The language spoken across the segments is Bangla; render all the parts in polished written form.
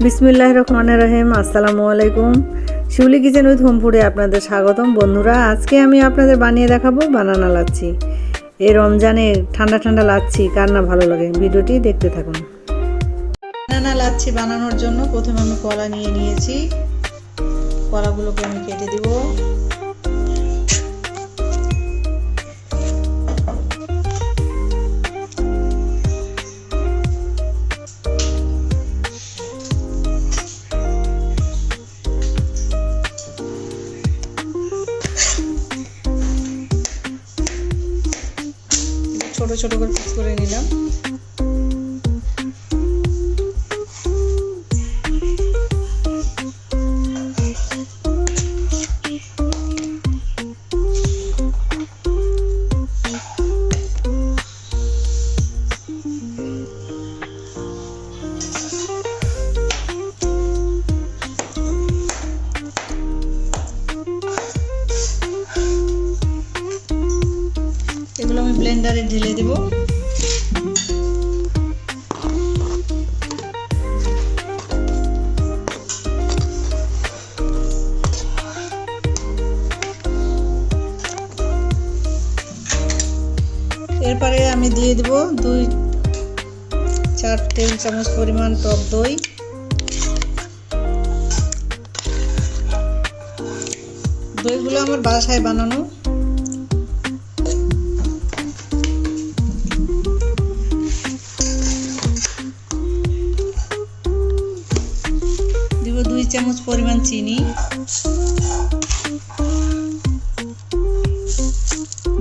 বিসমিল্লাহির রহমানির রহিম। আসসালামু আলাইকুম। শিউলি কিচেন উইথ হোম ফুডে আপনাদের স্বাগতম। বন্ধুরা, আজকে আমি আপনাদের বানিয়ে দেখাবো বানানা লাচ্ছি। এই রমজানে ঠান্ডা ঠান্ডা লাচ্ছি কার না ভালো লাগে, ভিডিওটি দেখতে থাকুন। বানানা লাচ্ছি বানানোর জন্য প্রথমে আমি কলা নিয়ে নিয়েছি। কলাগুলোকে আমি কেটে দিব। ছোট ছোট করে পিস করে নিলাম। এগুলো আমি ব্লেন্ডারে ঢেলে দেব। এরপরে আমি দিয়ে দেব 2-4 টেবিল চামচ পরিমাণ টক দই। দইগুলো আমার বাসায় বানানো। দিব 2 চামচ পরিমাণ চিনি।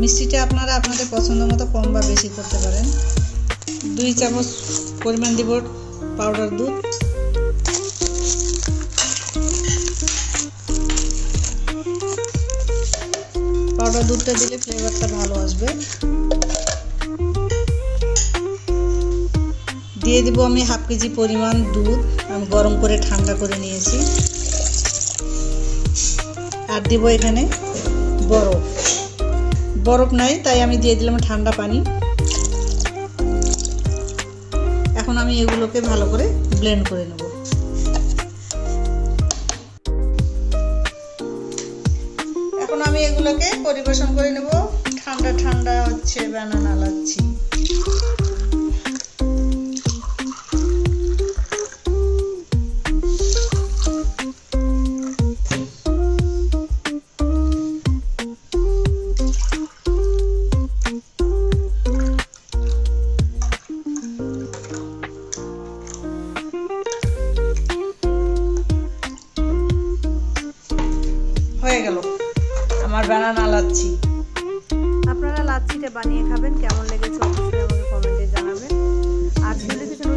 মিষ্টিটা আপনারা আপনাদের পছন্দ মতো কম বা বেশি করতে পারেন। 2 চামচ পরিমাণ দিব পাউডার দুধ। পাউডার দুধটা দিলে ফ্লেভারটা ভালো আসবে। দিয়ে দিব আমি 1/2 কেজি পরিমাণ দুধ, আমি গরম করে ঠান্ডা করে নিয়েছি। আর দিব এখানে বরফ নাই, তাই আমি দিয়ে দিলাম ঠান্ডা পানি। এখন আমি এগুলোকে ভালো করে ব্লেন্ড করে নেব। এখন আমি এগুলোকে পরিবেশন করে নেব। ঠান্ডা ঠান্ডা হচ্ছে বানানা লাচ্ছি। হয়ে গেল আমার বানানা লাচ্ছি। আপনারা লাচ্ছিটা বানিয়ে খাবেন, কেমন লেগেছে অবশ্যই আমাকে কমেন্টে জানাবেন। আর শিউলি কিচেন